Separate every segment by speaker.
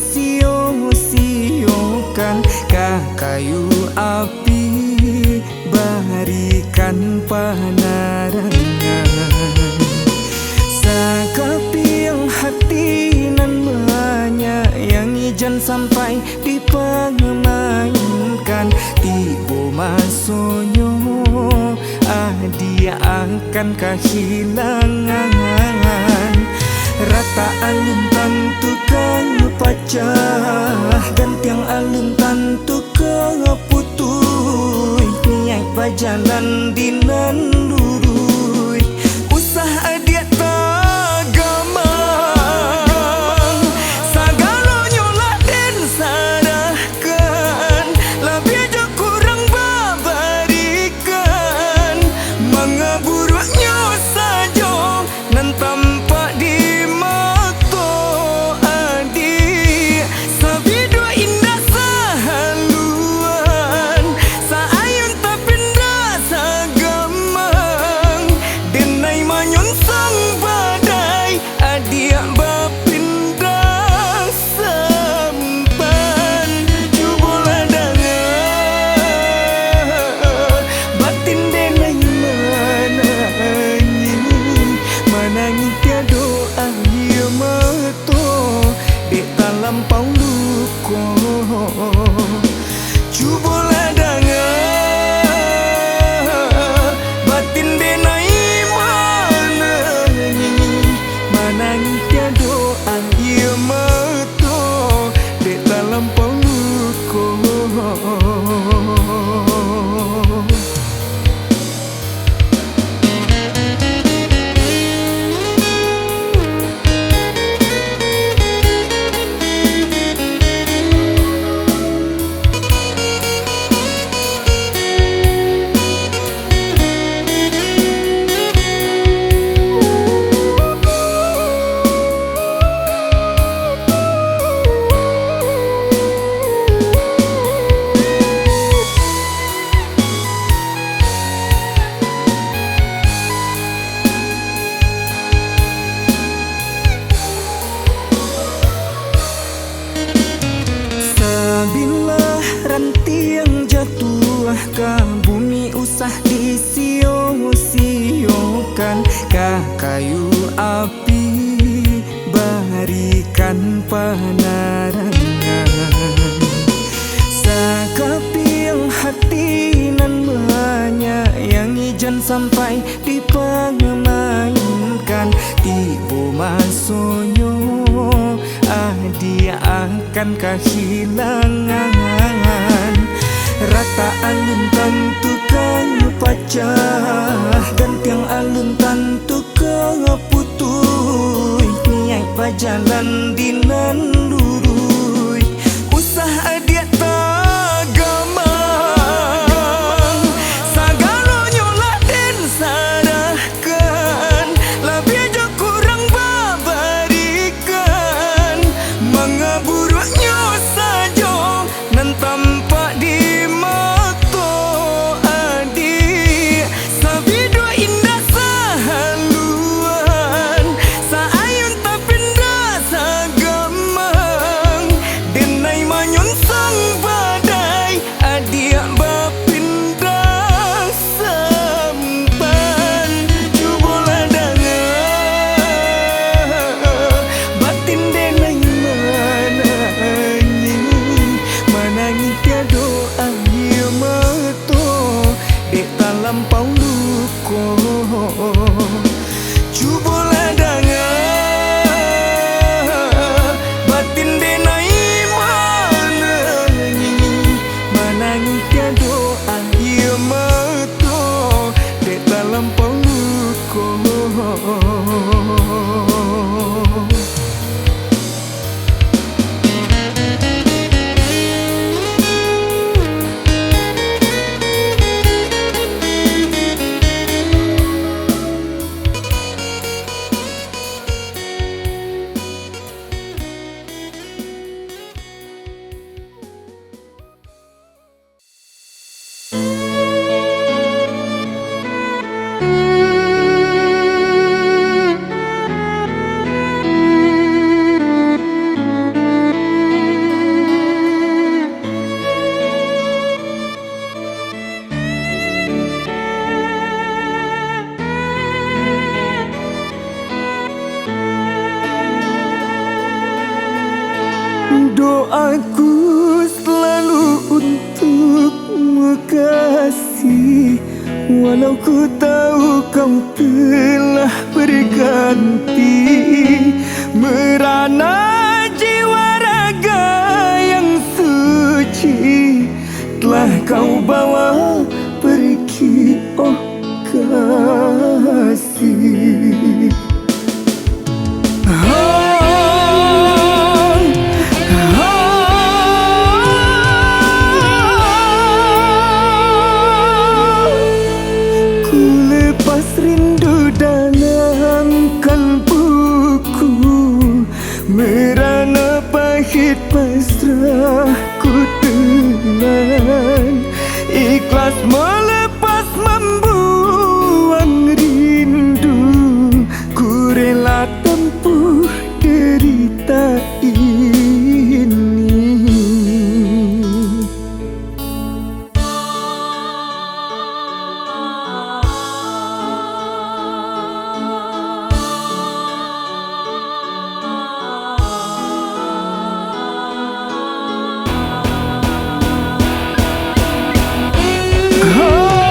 Speaker 1: disio-siokan ka kayu api barikan panarangan sakapiang hati nan menyayangi jan sampai dipengemainkan tibo masonyo dia akan kehilangan rata alun tantu pecah dan tiang alun tantu putus niat berjalan dinan lurui usah dia tagamang sagalonyo laden sadahkan lebih jo kurang babarikan mengaburuknya saja nan tampak di mata adik sabidua indah sahaluan saayun tapindah sagamang denai manyon sang badai adik bapindah sampan cubola dangan batin denai manangi tiado akhir meto dek talampau luko cubola dangan batin denai manangi tiado akhir meto dek talampau luko rantiang jatuh ke bumi usah disio-siokan ka kayu api barikan panarangan sakapiang hati nan menyayangi jan sampai dipengemainkan tibo masonyo dia akan kehilangan rata alun tantu pecah dan tiang alun tantu putus niat berjalan dinan lurui usah dia tagamang sagalonyo laden sadahkan lebih jo kurang babarikan mengaburuknya saja nan tampak di mata adik sabidua indah sahaluan saayun tapindah sagamang Aku selalu untukmu kasih, walau ku tahu kau telah berganti. Merana jiwa raga yang suci telah kau bawa pergi, oh kasih. Ku lepas rindu dalam kalbuku, merana pahit pasrah ku telan. Ikhlas melepas membuang rindu, ku rela tempuh derita ini. Oh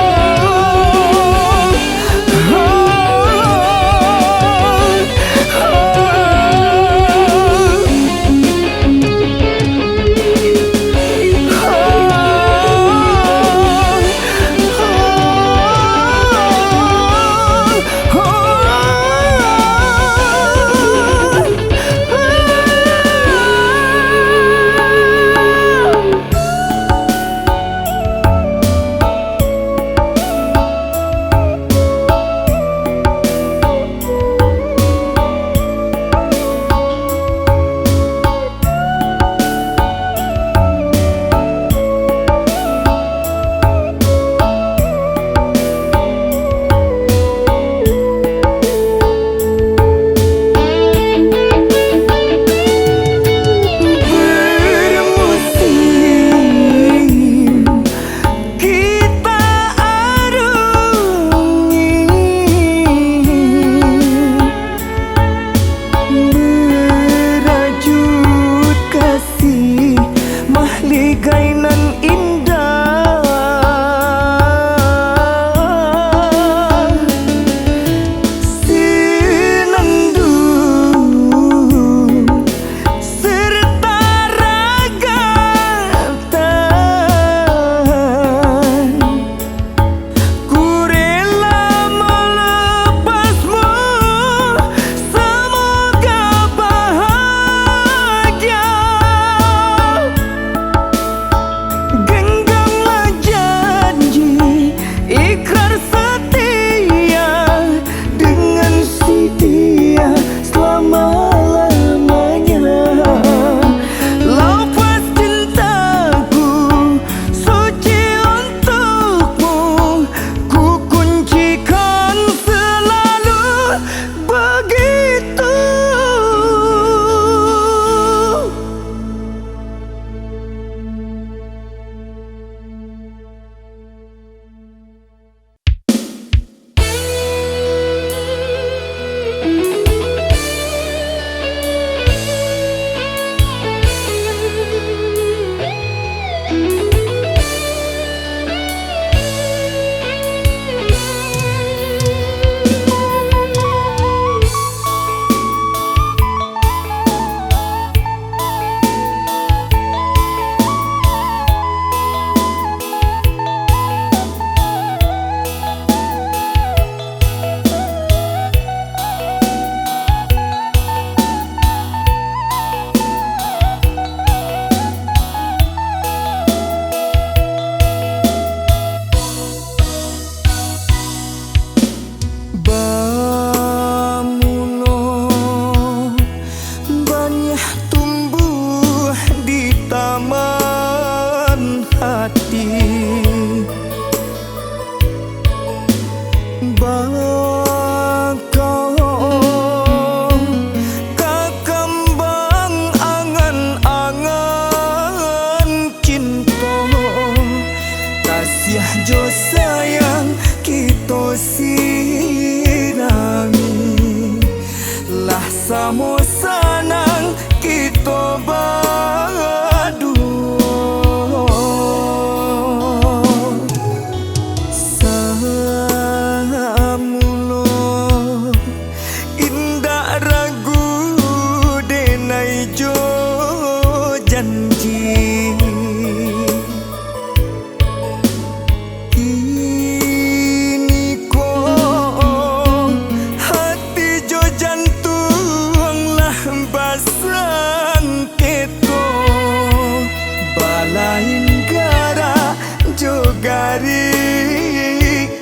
Speaker 1: balain gara jogari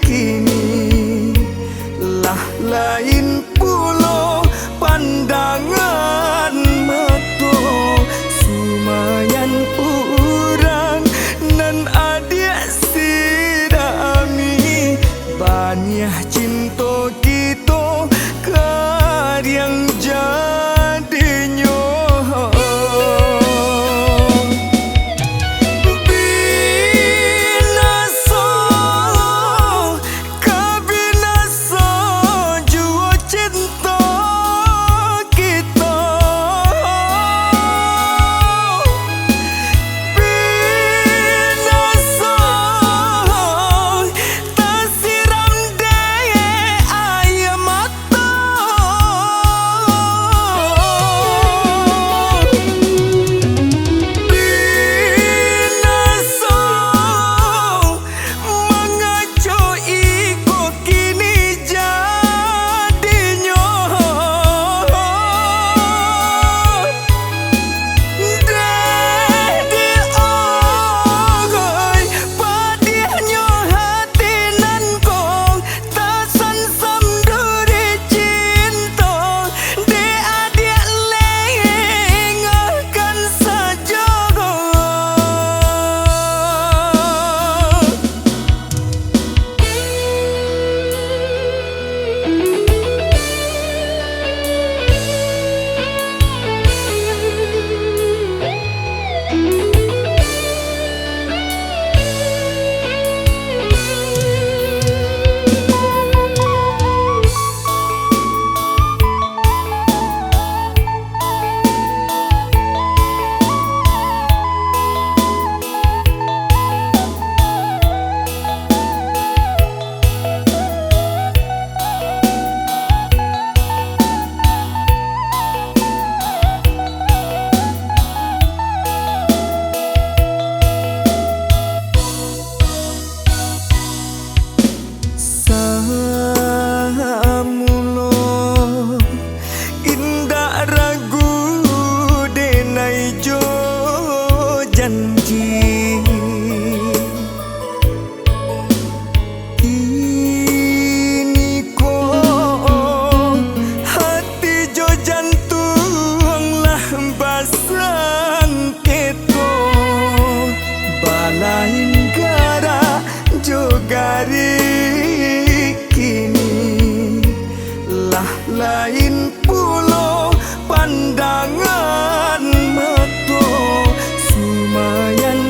Speaker 1: kini lah lain pulo pandangan meto sumayan urang nan adik sidami banyak cinta kita karyang jadinya janji ini kok hati jo jantung lah basang keto balain gara jogari kini lah lain pulo pandangan meto sumayan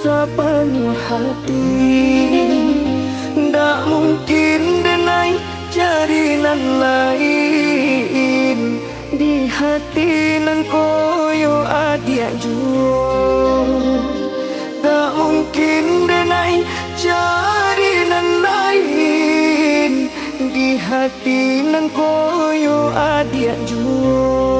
Speaker 1: sepenuh hati. Ndak mungkin denai jadinan lain di hati nan koyo adia juo. Ndak mungkin denai jadinan lain di hati nan koyo adia juo.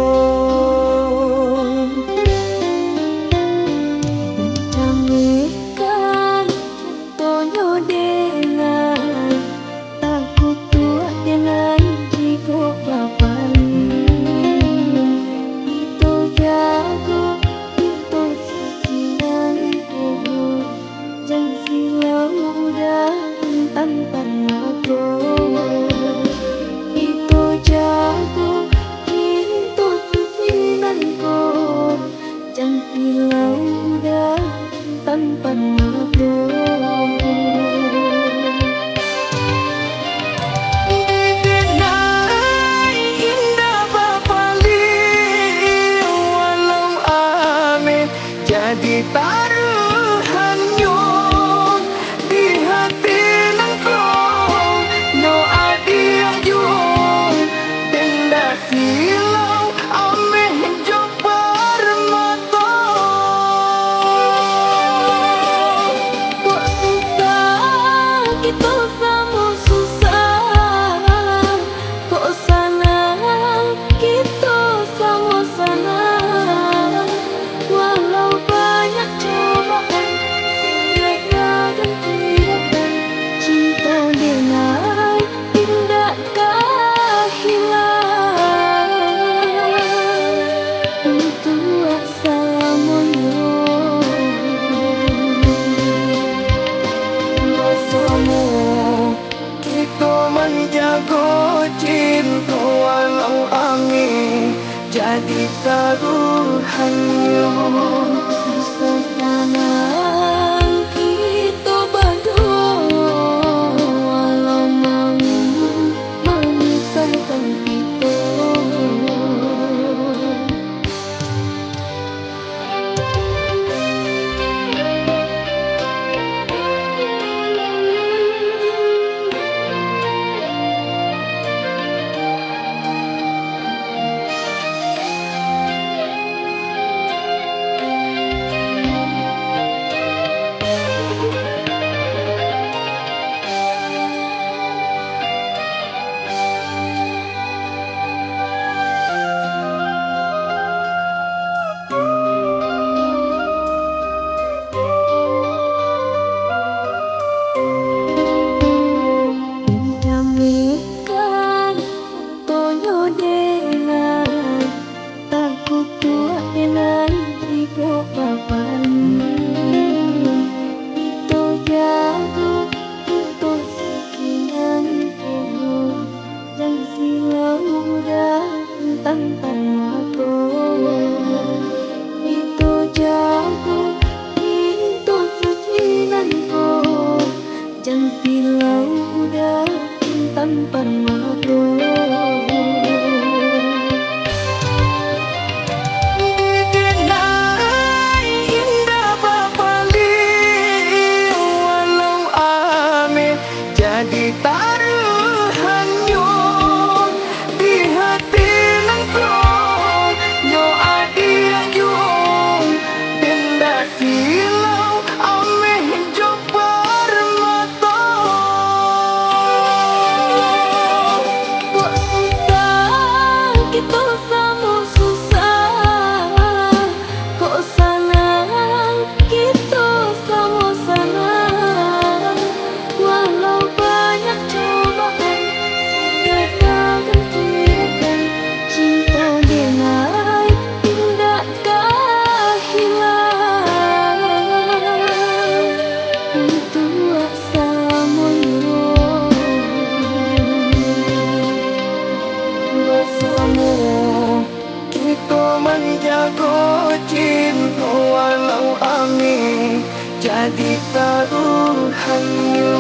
Speaker 1: Jadi taruhannya di hati nangko no adiang jung tenda silau ameh jopar mato. Kok susah kita sama susah, kok sana kita sama sana. Menjaga cinta walau angin jadi taruhannya. Sekarang kita berdua walau mau memisahkan kita. Tanpa mata indah papali walau ame jadi taruhannya di hati nangko yo adiang yung tenda silau ame jopar mato. Kita sama susah, kok sana kita sama sana. Walau banyak cobaan, gagal tidak cinta denai tindakkah hilang. Itu asamu bersama kita menjaga cinta walau angin jadi taruhannya.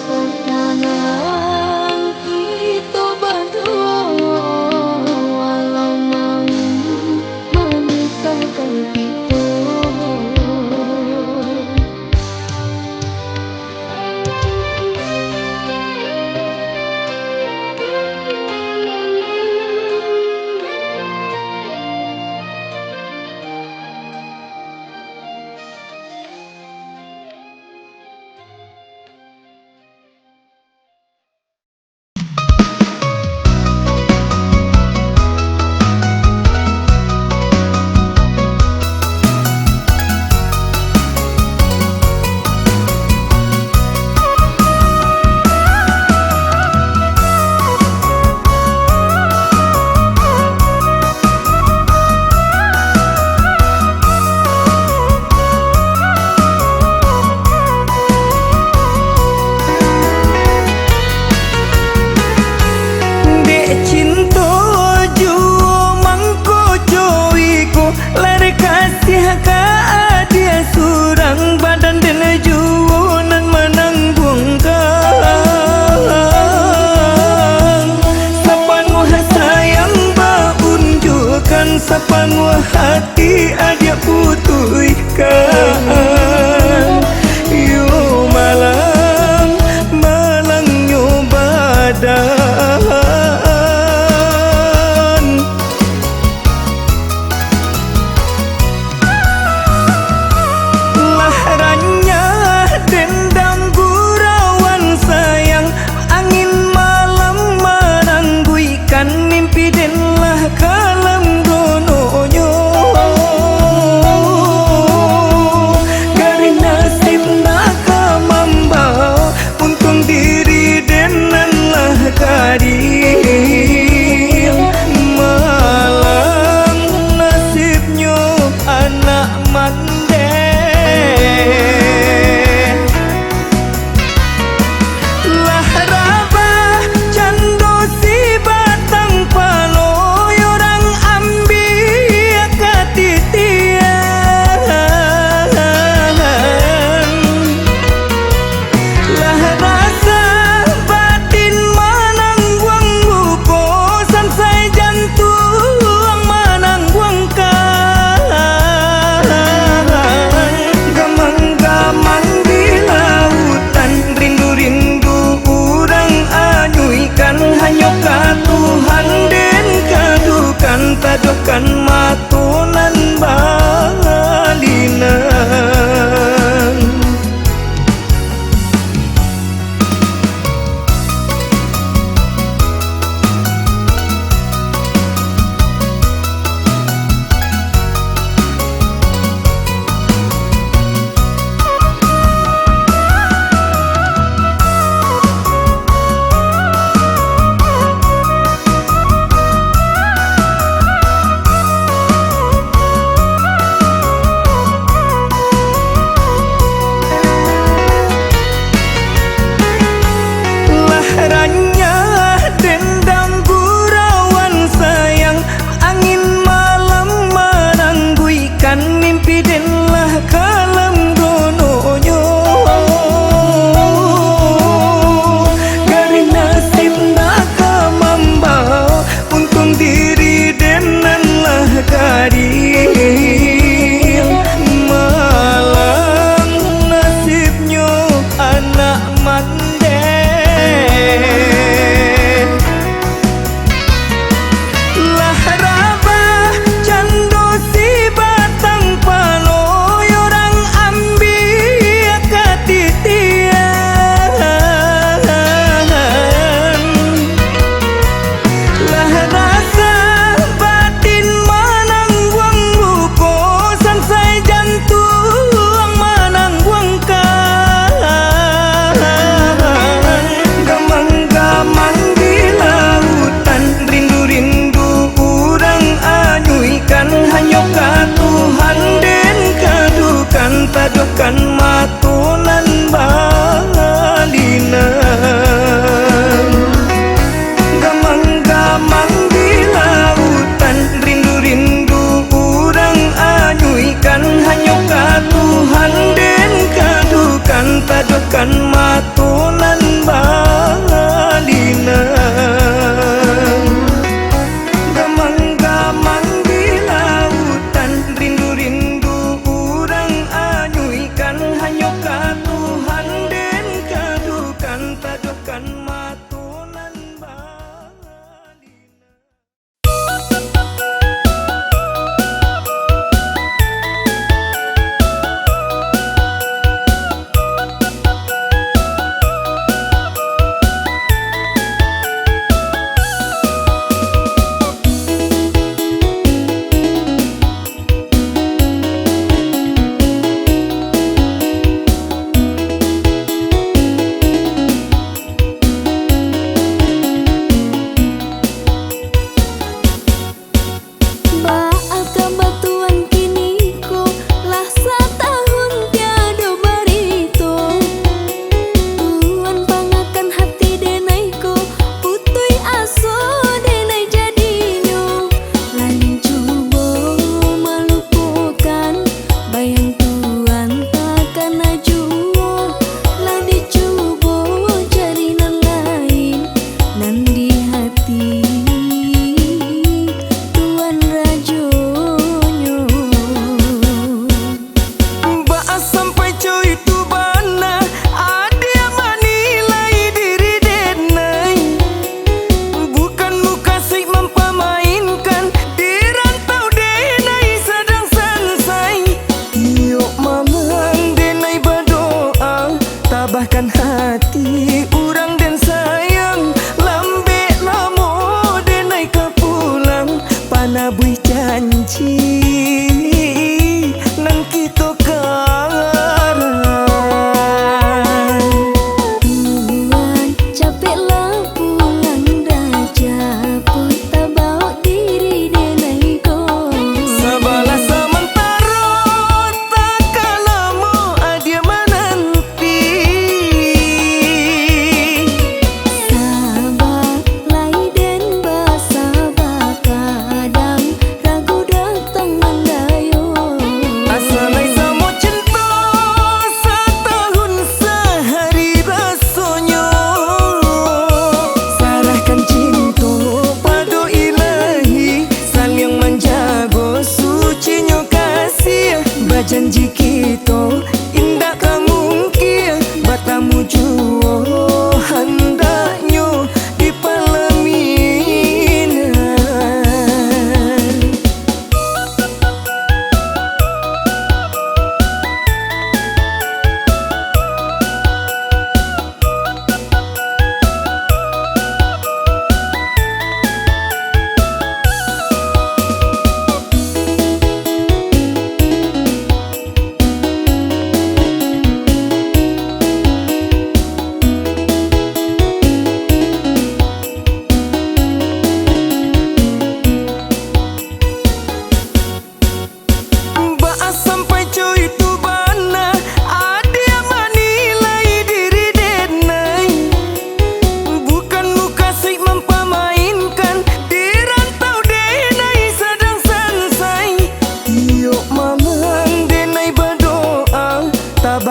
Speaker 1: Sekarang kita berdua walau mau memisahkan kita.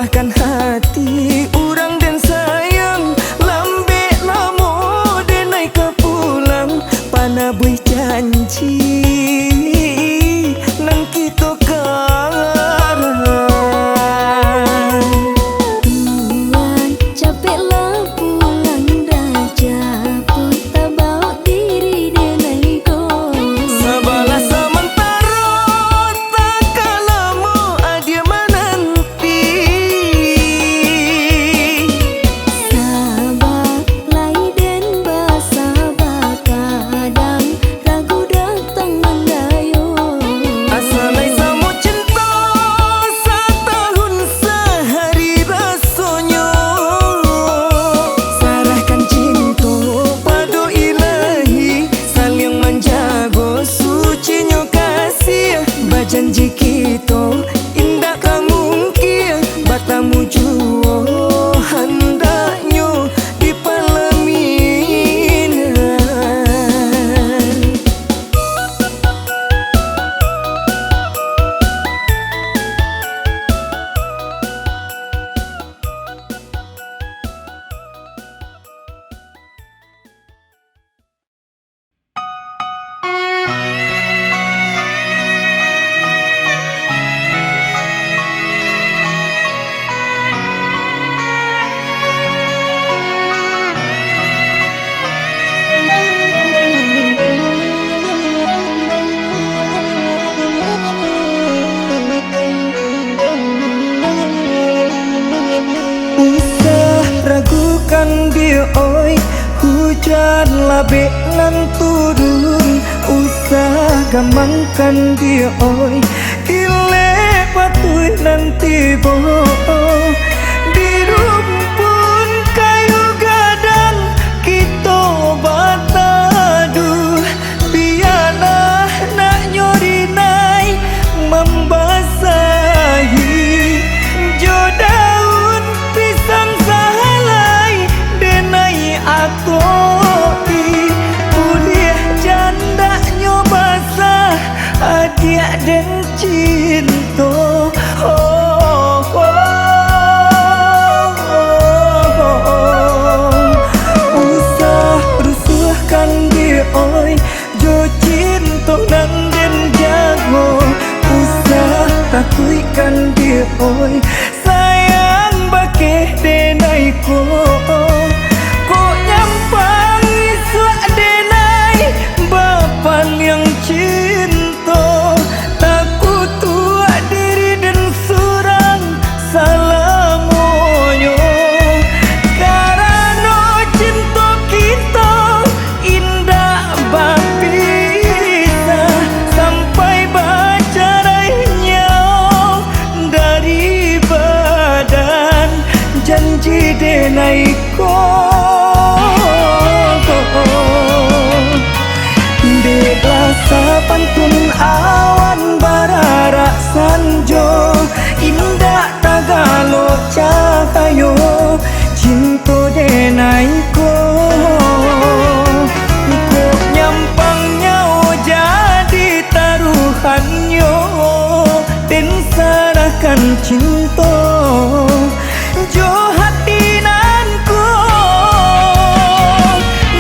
Speaker 1: tambahkan hati urang dan sayang. Lambe lamo denai ke pulang, pana buih janji nang kita karan.
Speaker 2: Tuan capeklah pulang raja, pun tak bawa diri denai ko.
Speaker 1: Sebelah sementara tak kalamo adia menanti.
Speaker 2: Sabar lai den basabah, kadang ragu datang mendayo.
Speaker 1: Asalai samo cinta setahun sehari rasanya. Sarahkan cinta pada ilahi, saling menjaga sucinya kasih. Berjanji kita indah mungkin bertemu jua hendaknya di pelaminan. Usah ragukan dia oi, hujan labek nan turun. Usah gampangkan dia oi, kile patui nanti boh. Di rumpun kayu gadang kita batadu, biarlah nak nyorinai membasahi. Jo daun pisang sahalai denai akoi, kuliah janda nyobasa adia dan cinta. Oh, oh, oh. Usah rusuhkan dia oi, jo cinta nang den jago. Usah takuikan dia oi, sayang bakeh denai ko. Ko nyampang iswa denai bapan yang cinta. Takut tua diri dan surang salamonyo. Karena cinta kita indah bapisa, sampai bacarainya dari badan. Janji denai ko dewasa pantun awan bararak sanjo, indah tagalo cahayo cinta denai ko. Ko nyampangnya jadi taruhannya, dan sarahkan cinta jo hati nanku.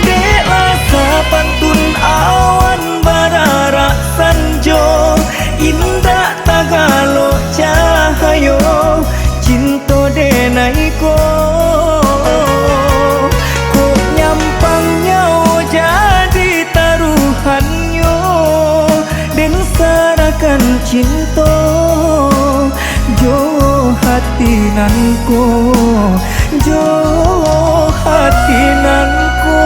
Speaker 1: Dek rasa pantun awan bararak sanjo, indah tagalo cahayo cinta denai ko. Ko nyampangnya jadi taruhannya, dan sarahkan cinta jo hati nanku, jo hati nanku.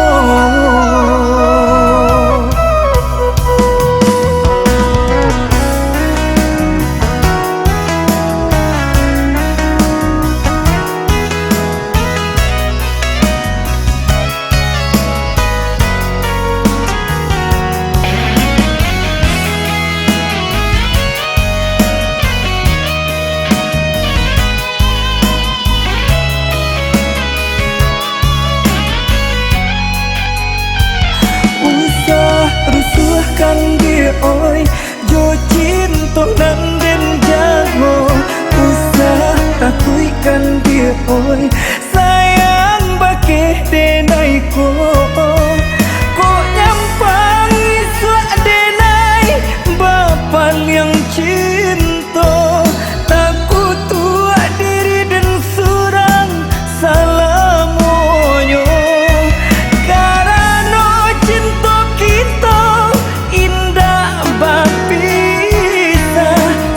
Speaker 1: oi sayang bakeh denai ko nyampang isuk denai bapan yang cinta takut tua diri dan surang salamonyo karena cinta kita indah bapisa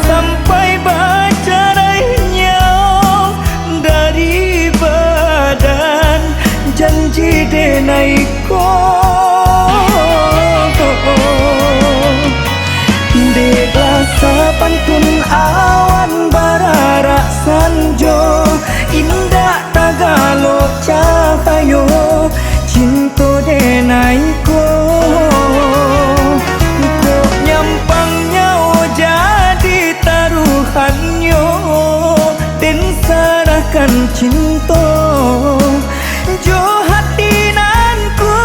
Speaker 1: sampai baca rainya dari badan janji denai ko pantun awan barara sanjo indah tagalo cahayo cinta denai ko nyampangnya jadi taruhannya dan serahkan cinta jo hati nanku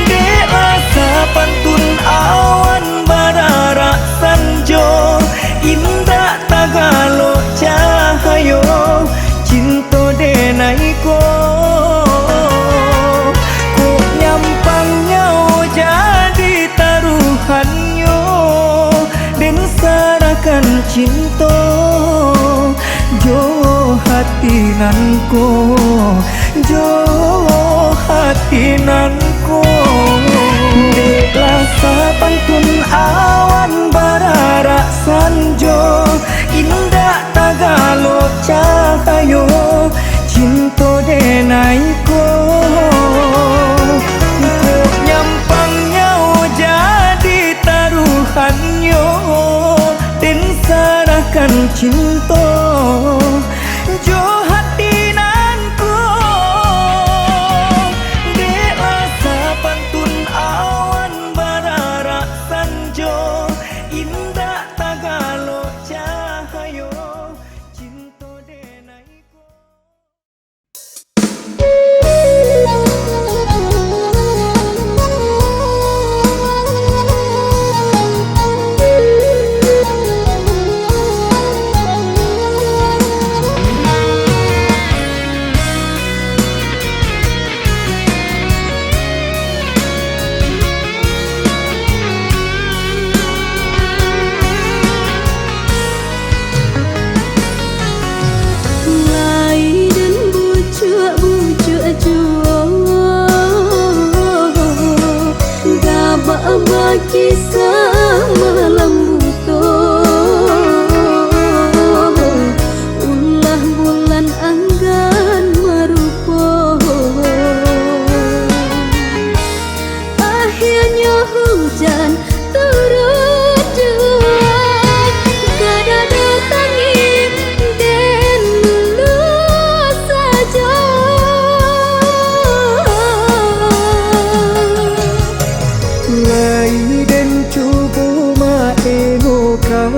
Speaker 1: de rasa pantun awan barara sanjo indah tagalo cahayo cinta denai ko nyampangnya jadi taruhannya dan serahkan cinta jo hati nanku jo hati nanku rasa pantun awan barara sanjo indah tagalo cahayo cinta denai ko nyampangnya jadi taruhannya dan serahkan cinta jo hati nanku de rasa pantun awan barara sanjo indah tagalo cahayo cinta denai ko kisah malam buto ulah bulan anggan marupo akhirnya hujan turut jual kada datangin dan lulus saja lai den cubu maeno kakan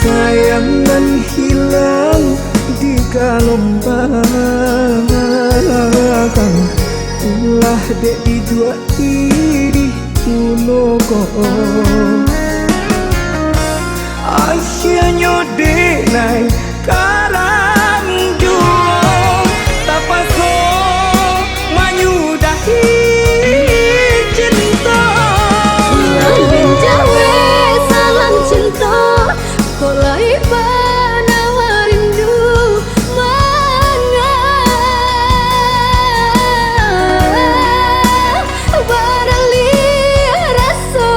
Speaker 1: sayangan hilang di gelombang ulah dek di dua diri kuno ko akhirnya denai karang jual tapaso menyudahi cinta
Speaker 2: Lain jawe salam cinta kok lai panawar rindu mana barali rasa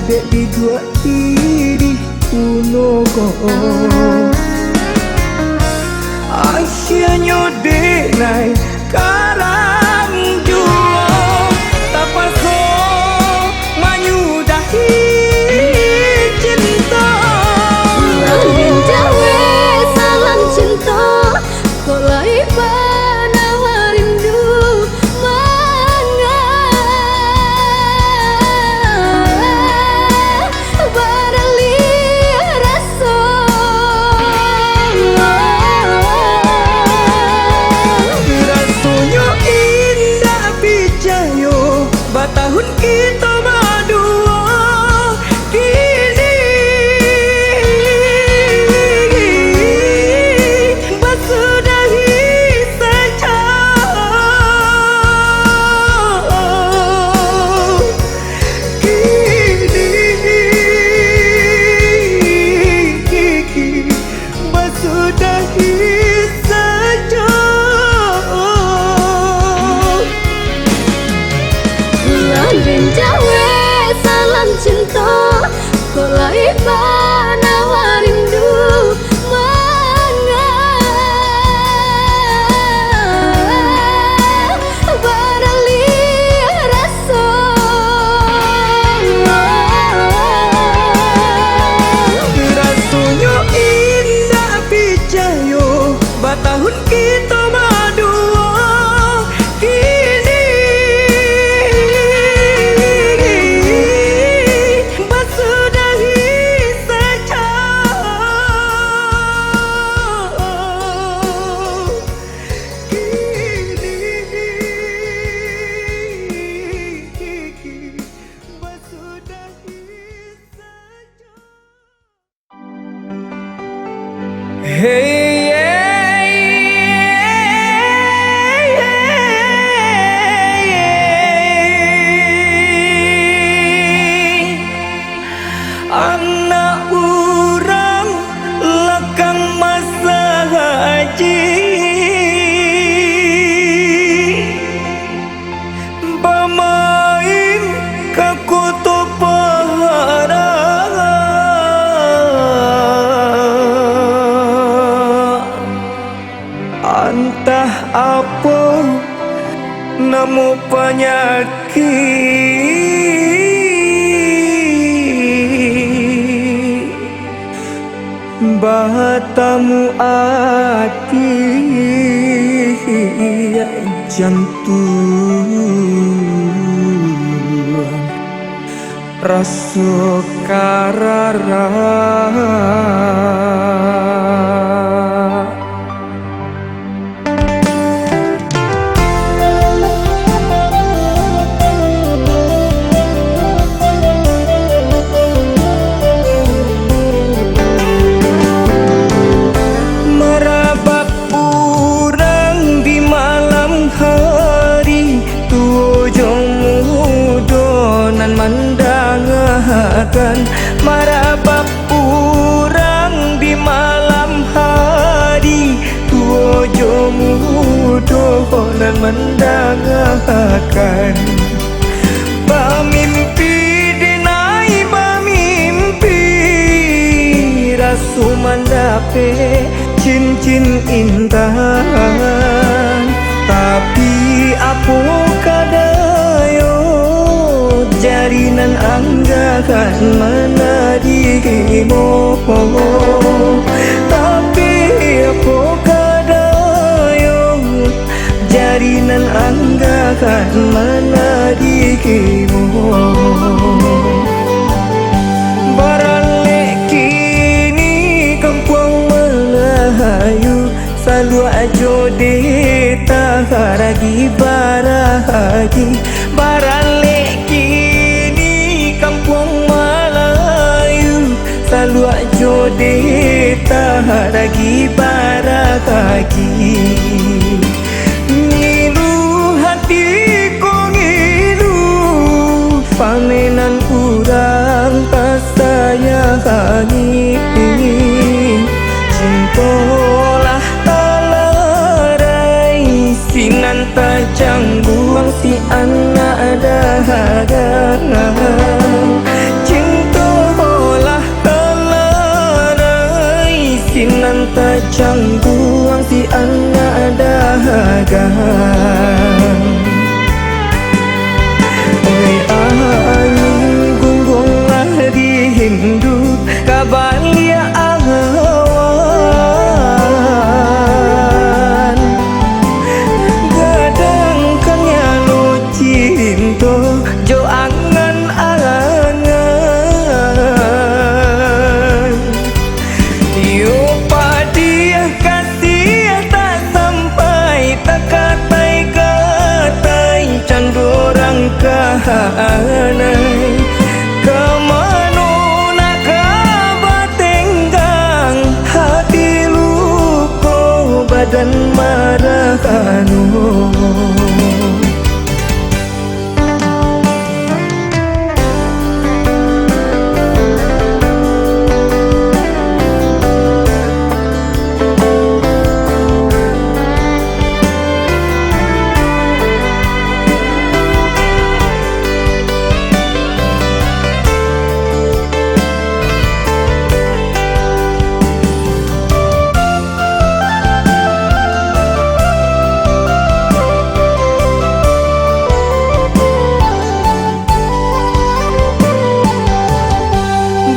Speaker 1: dek di dua diri kuno asyanya dek nai karang jua tapaso menyudahi cinta
Speaker 2: Ulangin jawe salam cinta kok laiba nawarindu mana barali rasa
Speaker 1: rasanya indah bijayo batahun kita berdua kini bersudahi saja kini bersudahi saja
Speaker 2: Ulangin jawe salam cinta kok laiba nawarindu mana barali rasa
Speaker 1: rasanya indah bijayo batahun kita berdua kini bersudahi saja kini bersudahi saja. Hey, anak urang lekang masa haji bermain ke kutub Pahara entah apa nemu penyakit batamu hati jantung rasa karara merabak urang di malam hari tujuh mudonan mandangakan merabak urang di malam hari tujuh mudonan mandangakan bamimpi dinai bamimpi rasu mandape cincin intan tapi apa kadayo jarinan anggakan mana dirimu tapi apa kadayo jarinan anggakan mana dirimu baralek kini kampung Melayu selalu ajo deta haragi barahagi baralek kini kampung Melayu selalu ajo deta haragi barahagi ngilu hati ko ngilu panenan kurang tak sayangi cintolah talarai sinan tak cangguang si anak dahaga cinta Oi angin gunggunglah di Hindu kabalia awan gadangkan ya lo cinta jo angan-angan yo padia kasih tak sampai tak katai candorang kahanai kemano nak kabatenggang hati luko badan marahanu.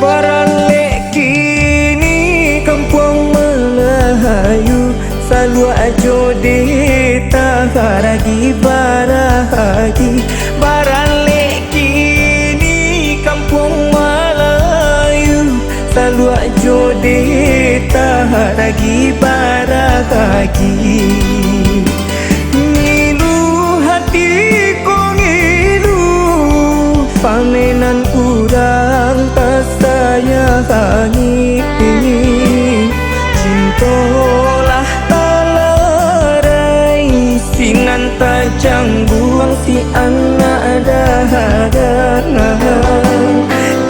Speaker 1: Baralek kini kampung Melayu selalu ajo deta haragi barahagi. Baralek kini kampung Melayu selalu ajo deta haragi barahagi. Ngilu hatiku ngilu pamenan kurang tak sayangi cintolah talarai sinan tak jangguang si anak dahadangan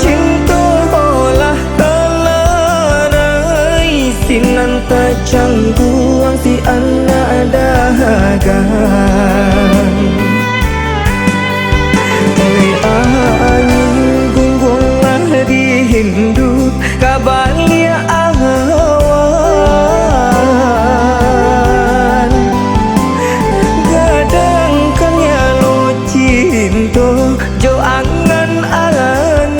Speaker 1: cintolah talarai sinan tak jangguang si anak dahagan. Oi angin gunggunglah di Hindu kabalia awan gadangkan ya lo cinta jo angan-angan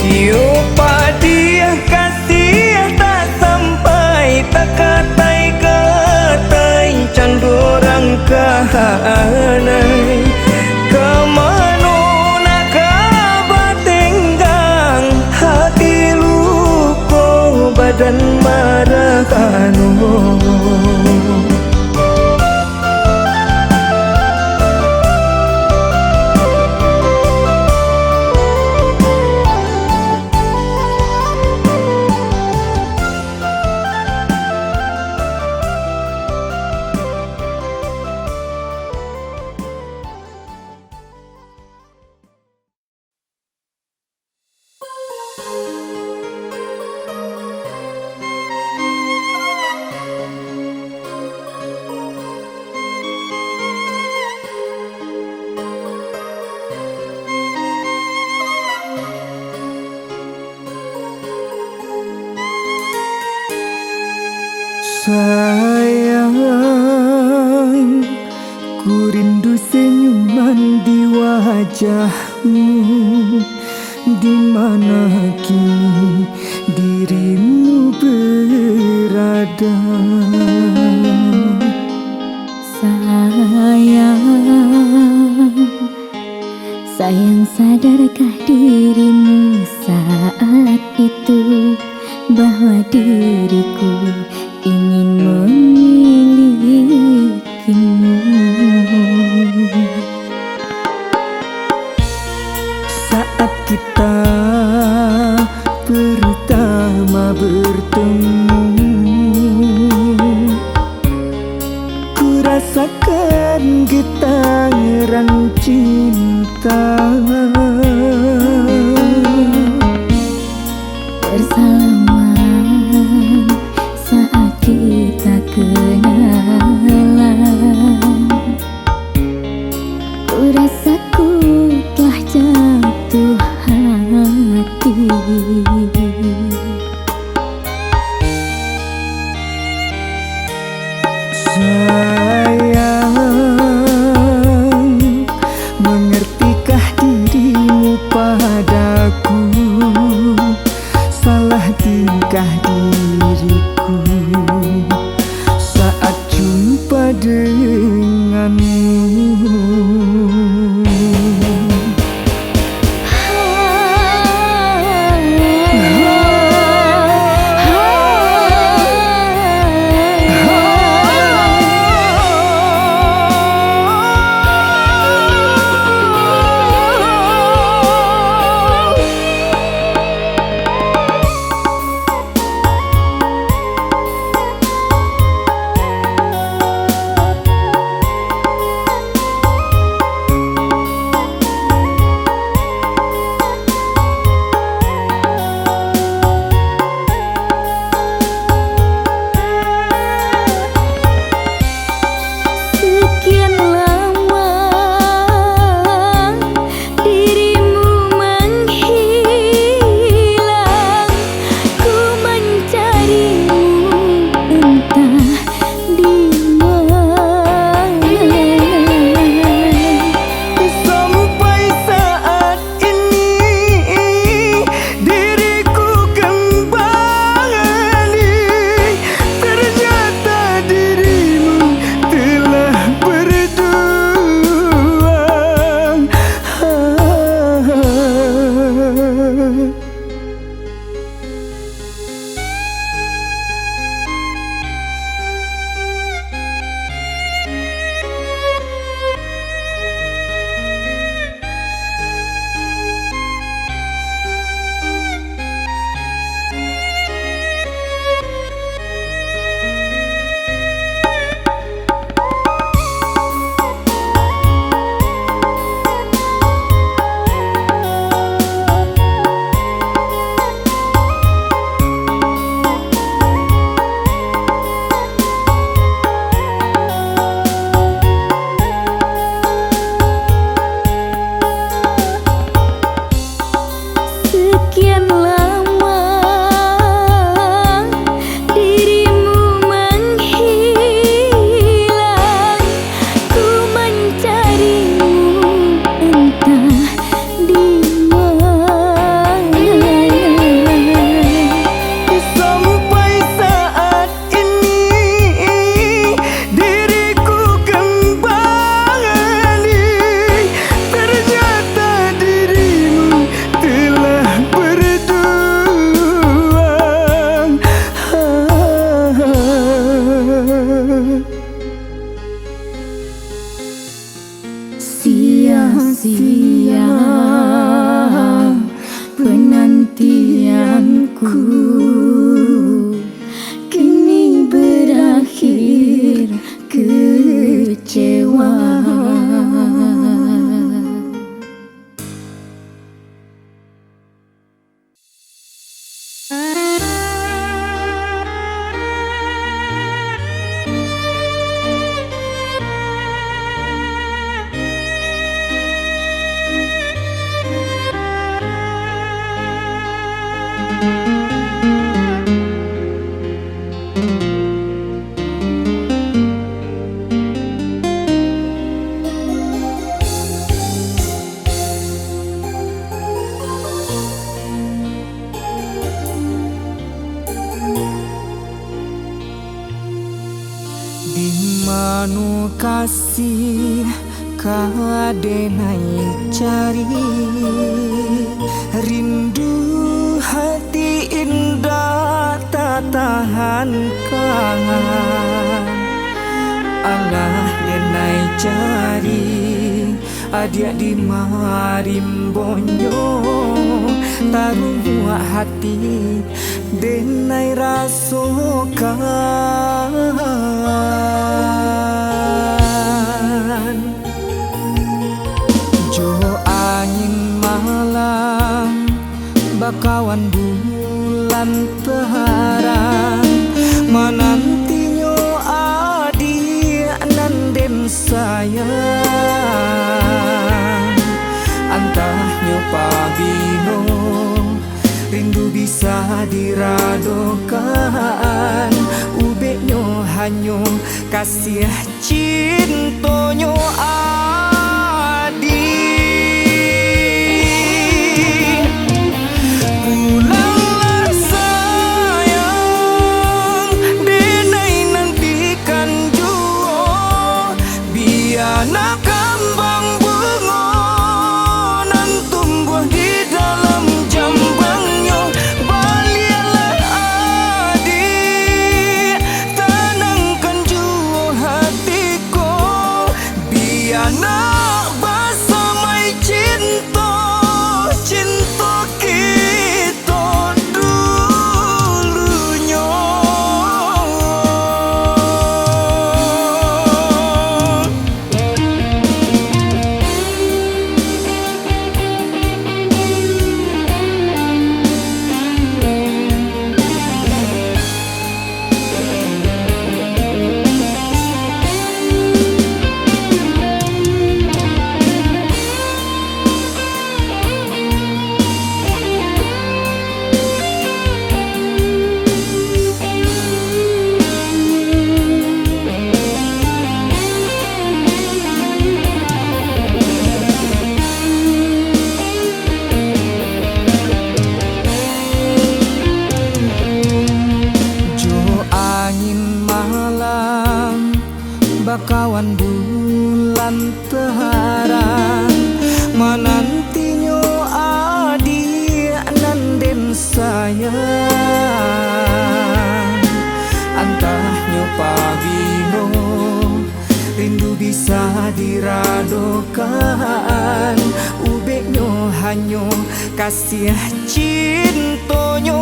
Speaker 1: yo padia kasih tak sampai tak katai candorang kahanai kemano nak kabatenggang hati luko badan marahanu. Sayang, ku rindu senyuman di wajahmu. Di mana kini dirimu berada?
Speaker 2: Sayang, sadarkah dirimu saat itu bahwa diriku ingin memilikimu?
Speaker 1: Saat kita pertama bertemu, ku rasakan getaran cinta.
Speaker 2: Bersalaman saat kita kenalan, ku rasa ku telah jatuh hati.
Speaker 1: Sayang, mengertikah dirimu padaku? Salah tingkah diriku saat jumpa denganmu. Sia-sia penantianku kini berakhir kecewa. Dimana kasih kadenai cari, rindu hati indah tak tahan kangen. Allah denai cari adia di marim bonyo, taruh buah hati denai rasokan. Jo angin malam bakawan bulan teharang, menantinyo adik nanden sayang. Antahnya pabino rindu bisa diradokan, ubeknya hanyo kasih cintonyo adi. Pulanglah sayang, denai nantikan juo, biana kambang bungo nan tumbuh di dalam jambangnya. Balialah adik, tenangkan juo hatiku, biana bersama cinta, cinta kita dulunya. Bakawan bulan teharan menantinyo adik nanden sayang. Antahnyo pabino rindu bisa diradokan, ubeknyo hanyo kasih cintonyo